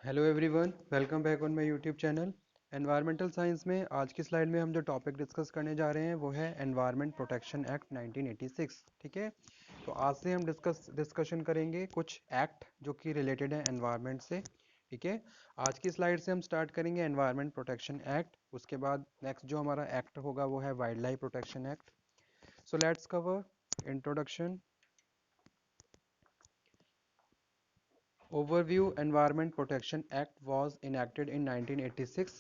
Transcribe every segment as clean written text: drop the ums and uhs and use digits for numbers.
Hello everyone, welcome back on my YouTube channel. Environmental science में आज की slide में हम जो टॉपिक डिस्कस करने जा रहे हैं वो है एनवायरनमेंट प्रोटेक्शन एक्ट 1986। ठीक है, तो आज से हम डिस्कशन करेंगे कुछ एक्ट जो कि रिलेटेड है एनवायरनमेंट से। ठीक है, आज की स्लाइड से हम स्टार्ट करेंगे एनवायरनमेंट प्रोटेक्शन एक्ट। उसके बाद नेक्स्ट जो हमारा एक्ट होगा वो है wild life protection act. So let's cover introduction. Overview. Environment Protection Act was enacted in 1986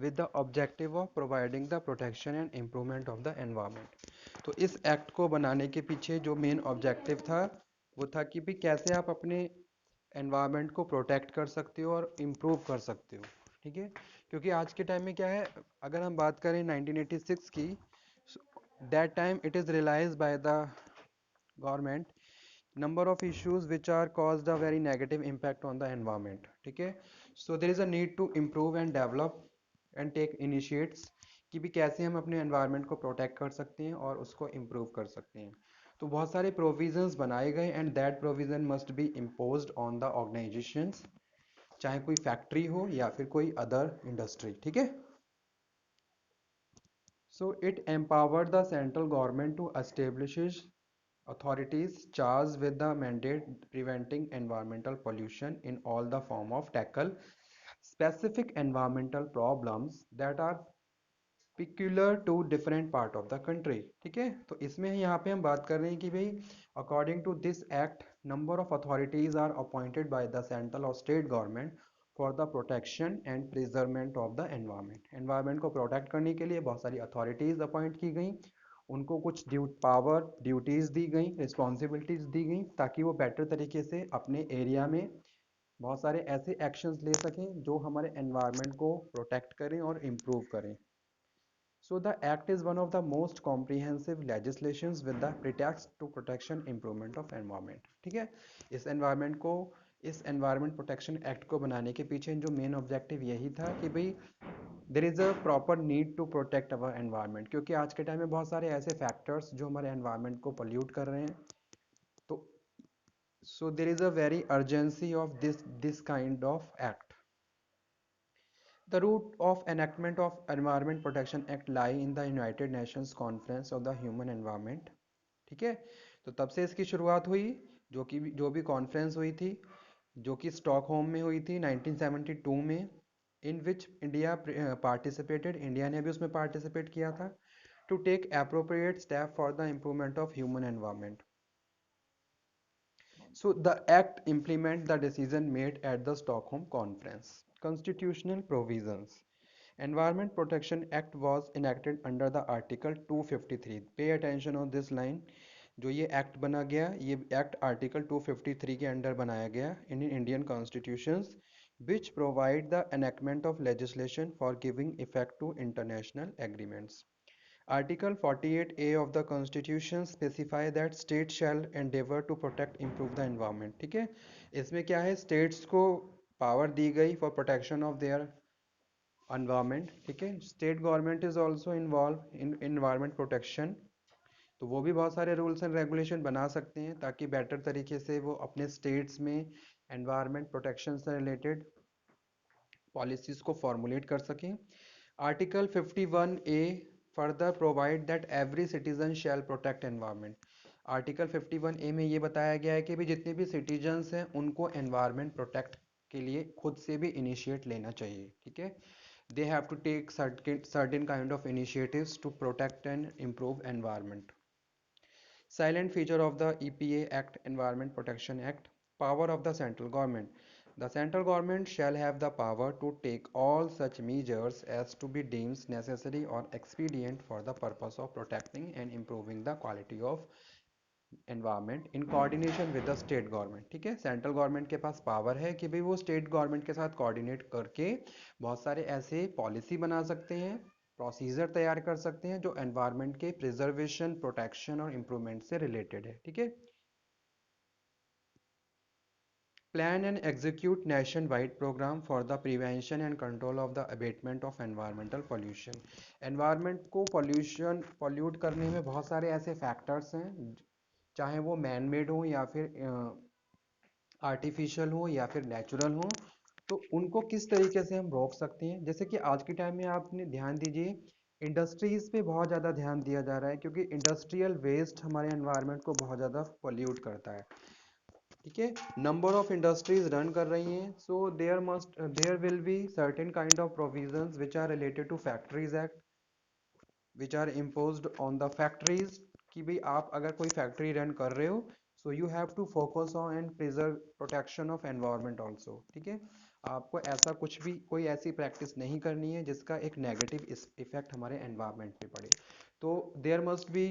with the objective of providing the protection and improvement of the environment. तो इस act को बनाने के पीछे जो मेन ऑब्जेक्टिव था वो था कि भी कैसे आप अपने एनवायरनमेंट को प्रोटेक्ट कर सकते हो और इम्प्रूव कर सकते हो। ठीक है, क्योंकि आज के टाइम में क्या है, अगर हम बात करें 1986 की, that time it is realise by the government number of issues which are caused a very negative impact on the environment. ठीक है, so there is a need to improve and develop and take initiates कि भी कैसे हम अपने environment को protect कर सकते हैं और उसको improve कर सकते हैं। तो बहुत सारे provisions बनाए गए and that provision must be imposed on the organizations, चाहे कोई फैक्ट्री हो या फिर कोई अदर इंडस्ट्री। ठीक है, so it empowered the central government to establish authorities charged with the mandate preventing environmental pollution in all the form of tackle specific environmental problems that are peculiar to different part of the country। ठीक है, तो इसमें यहाँ पे हम बात कर रहे हैं कि भाई according to this act number of authorities are appointed by the central or state government for the protection and preservement of the environment। environment को protect करने के लिए बहुत सारी authorities appoint की गई, उनको कुछ पावर ड्यूटीज़ दी गई, रिस्पॉन्सिबिलिटीज़ दी गई ताकि वो बेटर तरीके से अपने एरिया में बहुत सारे ऐसे एक्शंस ले सकें जो हमारे एनवायरनमेंट को प्रोटेक्ट करें और इम्प्रूव करें। So the act is one of the most comprehensive legislations with the pretext to protection improvement of environment। ठीक है, इस environment को इस environment protection act को बनाने के पीछे जो मेन ऑब्जेक्टिव यही था कि भाई there is a proper need to protect our environment, क्योंकि आज के टाइम में बहुत सारे ऐसे फैक्टर्स जो हमारे एनवायरनमेंट को पोल्यूट कर रहे हैं। तो so there is a very urgency of this kind of act. The root of enactment of Environment Protection Act lie in the United Nations Conference of the Human Environment। ठीक है, तो तब से इसकी शुरुआत हुई, जो भी कॉन्फ्रेंस हुई थी जो कि स्टॉकहोम में हुई थी 1972 में, in which India participated, India ने भी उसमें पार्टिसिपेट किया था, to take appropriate step for the improvement of human environment. So the act implement the decision made at the Stockholm Conference. Constitutional provisions. Environment Protection Act was enacted under the Article 253. Pay attention on this line. जो ये act बना गया, ये act article 253 के under बनाया गया in Indian constitutions which provide the enactment of legislation for giving effect to international agreements. Article 48A of the Constitution specify that states shall endeavor to protect improve the environment। ठीक है, इसमें क्या है, states को power दी गई for protection of their environment. ठीक है, state government is also involve in environment protection, तो वो भी बहुत सारे रूल्स एंड रेगुलेशन बना सकते हैं ताकि बेटर तरीके से वो अपने स्टेट्स में एनवायरनमेंट प्रोटेक्शन से रिलेटेड पॉलिसीज़ को फॉर्मुलेट कर सकें। Article 51A further provide that every citizen shell protect environment. Article 51A में ये बताया गया है कि भी जितने भी सिटीजन्स हैं उनको एनवायरनमेंट प्रोटेक्ट के लिए खुद से भी इनिशिएट लेना चाहिए। ठीक है, they have to take certain kind of initiatives to protect and improve environment. Silent feature of the EPA Act, Environment Protection Act. Power of the central government. The central government shall have the power to take all such measures as to be deemed necessary or expedient for the purpose of protecting and improving the quality of environment in coordination with the state government. ठीक है, central government के पास power है कि भाई वो state government के साथ coordinate करके बहुत सारे ऐसे पॉलिसी बना सकते हैं, प्रोसीजर तैयार कर सकते हैं जो एनवायरनमेंट के प्रिजर्वेशन, प्रोटेक्शन और इम्प्रूवमेंट से रिलेटेड है। ठीक है, plan and execute nationwide programme for the prevention and control of the abatement of environmental pollution. Environment को पॉल्यूट करने में बहुत सारे ऐसे फैक्टर्स हैं, चाहे वो मैन मेड हो या फिर आर्टिफिशियल हो या फिर नेचुरल हो, तो उनको किस तरीके से हम रोक सकते हैं? जैसे कि आज के टाइम में आपने ध्यान दीजिए, इंडस्ट्रीज पे बहुत ज़्यादा ध्यान दिया जा रहा है क्योंकि इंडस्ट्रियल वेस्ट हमारे एनवायरनमेंट को बहुत ज़्यादा पोल्यूट करता है। ठीक है, नंबर ऑफ इंडस्ट्रीज रन कर रही हैं, so there will be certain kind of provisions which are related to factories act, which are imposed on the factories, कि भाई आप अगर कोई फैक्ट्री रन कर रहे हो, so you have to focus on and preserve protection of environment also. ठीक है, आपको ऐसा कुछ भी कोई ऐसी प्रैक्टिस नहीं करनी है जिसका एक नेगेटिव इफेक्ट हमारे एनवायरनमेंट पे पड़े। तो there must be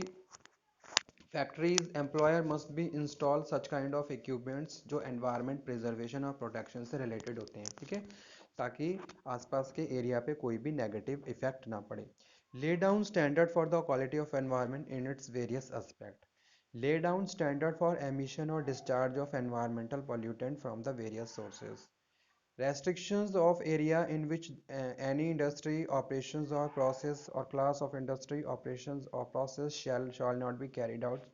factories employer must be install such kind of equipments जो एनवायरनमेंट प्रिजर्वेशन और प्रोटेक्शन से रिलेटेड होते हैं। ठीक है, ताकि आसपास के एरिया पे कोई भी नेगेटिव इफेक्ट ना पड़े। Lay down standard for the quality of environment in its various aspects. Lay down standard for emission or discharge of environmental pollutant from the various sources. Restrictions of area in which any industry operations or process or class of industry operations or process shall not be carried out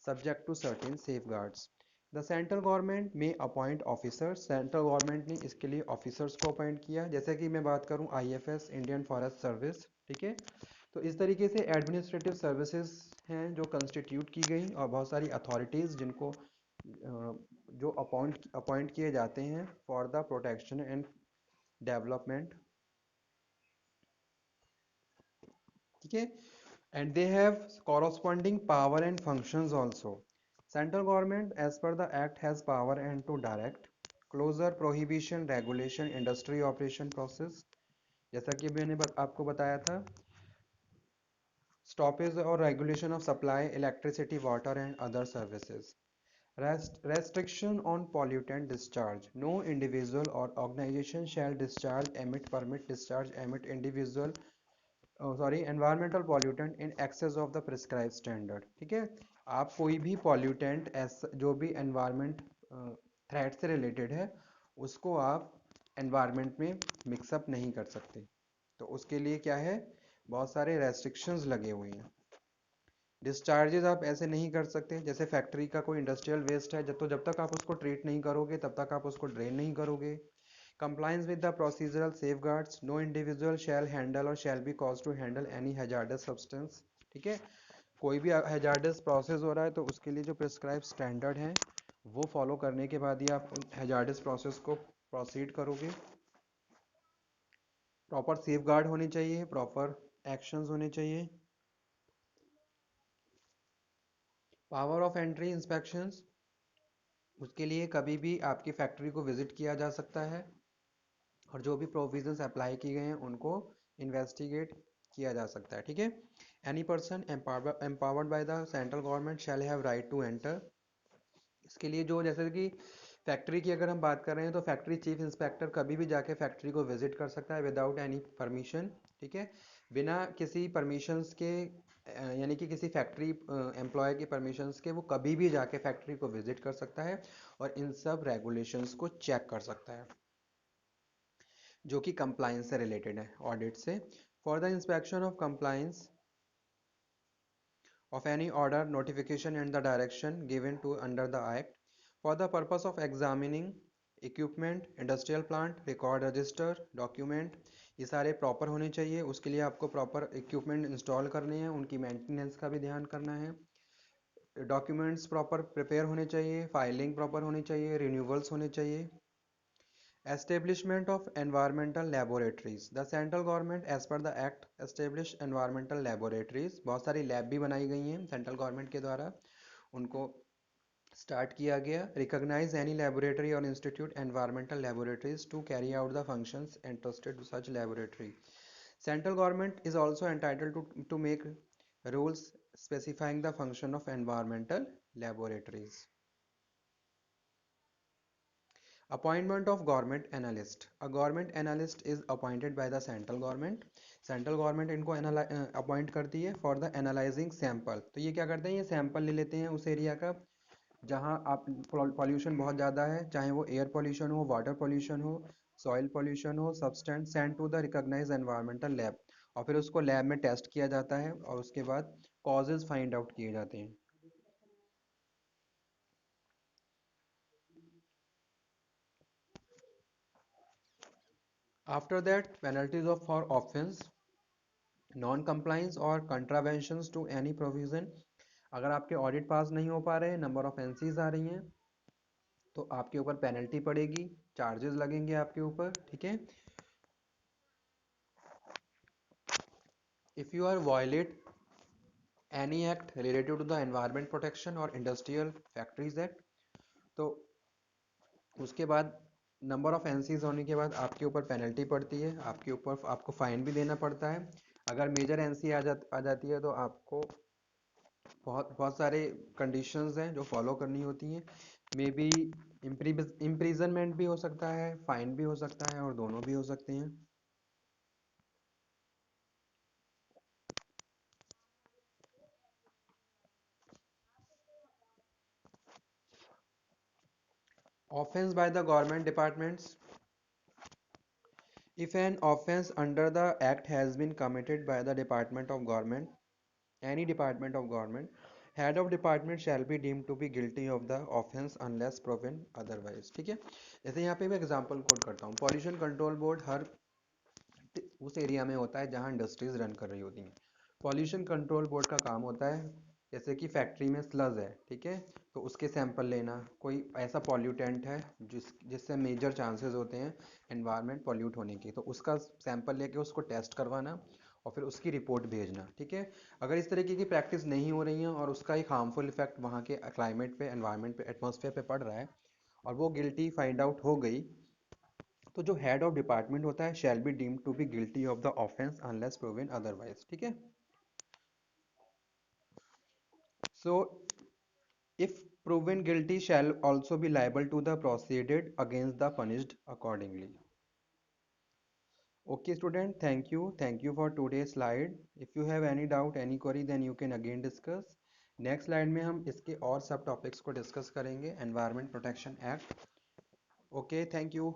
subject to certain safeguards. The central government may appoint officers. Central government ने इसके लिए officers को appoint किया, जैसे कि मैं बात करूं IFS इंडियन फॉरेस्ट सर्विस। ठीक है, तो इस तरीके से एडमिनिस्ट्रेटिव सर्विसेज हैं जो कंस्टिट्यूट की गई, और बहुत सारी अथॉरिटीज़ जिनको जो अपॉइंट किए जाते हैं for the protection and development. ठीक है, and they have corresponding power and functions also. Central government as per the act has power and to direct closure prohibition regulation industry operation process, जैसा कि मैंने आपको बताया था, stoppage or regulation of supply electricity water and other services. Restriction on pollutant discharge. No individual or organization shall discharge, emit, permit, discharge, emit individual environmental pollutant in excess of the prescribed standard. ठीक है, आप कोई भी pollutant जो भी environment threat से related है उसको आप environment में mix up नहीं कर सकते। तो उसके लिए क्या है, बहुत सारे restrictions लगे हुए हैं। डिस्चार्जेस आप ऐसे नहीं कर सकते, जैसे फैक्ट्री का कोई इंडस्ट्रियल वेस्ट है, जब तक आप उसको ट्रीट नहीं करोगे तब तक आप उसको ड्रेन नहीं करोगे। Compliance with the procedural safeguards, no individual shall handle और shall be cause to handle any hazardous substance. ठीक है, कोई भी हैजार्डस प्रोसेस हो रहा है तो उसके लिए जो प्रिस्क्राइब स्टैंडर्ड हैं वो फॉलो करने के बाद ही आप हैजार्डस प्रोसेस को प्रोसीड करोगे। प्रॉपर सेफगार्ड होने चाहिए, प्रॉपर एक्शंस होने चाहिए। पावर ऑफ एंट्री इंस्पेक्शंस, उसके लिए कभी भी आपकी फैक्ट्री को विजिट किया जा सकता है और जो भी प्रोविजंस अप्लाई किए गए हैं उनको इन्वेस्टिगेट किया जा सकता है। ठीक है, any person empowered by the central government shall have right to enter. इसके लिए जो, जैसे कि फैक्ट्री की अगर हम बात कर रहे हैं तो फैक्ट्री चीफ इंस्पेक्टर कभी भी जाके फैक्ट्री को विजिट कर सकता है विदाउट एनी परमिशन। ठीक है, बिना किसी परमिशंस के, यानी कि किसी फैक्ट्री एम्प्लॉय की परमिशंस के वो कभी भी जाके फैक्ट्री को विजिट कर सकता है और इन सब रेगुलेशंस को चेक कर सकता है जो कि कंप्लायंस से रिलेटेड है, ऑडिट से। For the inspection of compliance of any order, notification and the direction given to under the act, for the purpose of examining equipment, industrial plant, record register, document, ये सारे proper होने चाहिए। उसके लिए आपको proper equipment install करने हैं, उनकी मेंटेनेंस का भी ध्यान करना है, डॉक्यूमेंट्स प्रॉपर प्रिपेयर होने चाहिए, फाइलिंग प्रॉपर होनी चाहिए, रिन्यूअल्स होने चाहिए। Establishment of environmental laboratories. The central government as per the act establish environmental laboratories. बहुत सारी लैब भी बनाई गई हैं सेंट्रल गवर्नमेंट के द्वारा, उनको स्टार्ट किया गया। Recognize any laboratory or institute environmental laboratories to carry out the functions entrusted to such laboratory. Central government is also entitled to make rules specifying the function of environmental laboratories. Appointment of government analyst. A government analyst is appointed by the central government. Central government इनको appoint करती है for the analysing sample. तो ये क्या करते हैं, ये sample ले लेते हैं उस एरिया का जहाँ आप पॉल्यूशन बहुत ज़्यादा है, चाहे वो एयर पॉल्यूशन हो, वाटर पॉल्यूशन हो, सॉइल पॉल्यूशन हो, substance send to the recognise environmental lab, और फिर उसको लैब में टेस्ट किया जाता है और उसके बाद कॉजेज फाइंड आउट किए जाते हैं। After that penalties of for offence, non compliance और कंट्रावेंशंस टू एनी प्रोविजन। अगर आपके ऑडिट पास नहीं हो पा रहे हैं, नंबर ऑफ एनसीज आ रही हैं, तो आपके ऊपर पेनल्टी पड़ेगी, चार्जेस लगेंगे आपके ऊपर, ठीक है। If you are violate any act related to the environment protection और इंडस्ट्रियल फैक्ट्रीज एक्ट, तो उसके बाद नंबर ऑफ एनसीज होने के बाद आपके ऊपर पेनल्टी पड़ती है, आपके ऊपर आपको फाइन भी देना पड़ता है। अगर मेजर एनसी आ जाती है तो आपको बहुत बहुत सारे कंडीशंस हैं जो फॉलो करनी होती हैं। मे बी इम्प्रिजनमेंट भी हो सकता है, फाइन भी हो सकता है, और दोनों भी हो सकते हैं। Offence bye the government departments. If an offence under the Act has been committed by the Department of Government, any Department of Government, head of department shall be deemed to be guilty of the offence unless proven otherwise। ठीक है। जैसे यहाँ पे मैं example coat करता हूँ, pollution control board हर उस area में होता है जहाँ इंडस्ट्रीज रन कर रही होती हैं। पॉल्यूशन कंट्रोल बोर्ड का काम होता है, जैसे कि फैक्ट्री में स्लज है, ठीक है, तो उसके सैंपल लेना, कोई ऐसा पॉल्यूटेंट है जिससे मेजर चांसेस होते हैं एनवायरनमेंट पॉल्यूट होने की, तो उसका सैंपल लेके उसको टेस्ट करवाना और फिर उसकी रिपोर्ट भेजना, ठीक है। अगर इस तरीके की प्रैक्टिस नहीं हो रही है और उसका एक हार्मफुल इफेक्ट वहाँ के क्लाइमेट पे, एनवायरनमेंट पे, एटमॉस्फेयर पे पड़ रहा है, और वो गिल्टी फाइंड आउट हो गई, तो जो हेड ऑफ डिपार्टमेंट होता है shall be deemed to be guilty of the offence unless proven otherwise, ठीक है। So if proven guilty shall also be liable to the proceeded against the punished accordingly। Okay student, thank you for today's slide। if you have any doubt, any query, then you can again discuss। Next slide में हम इसके और सब topics को discuss करेंगे, environment protection act. Okay, thank you.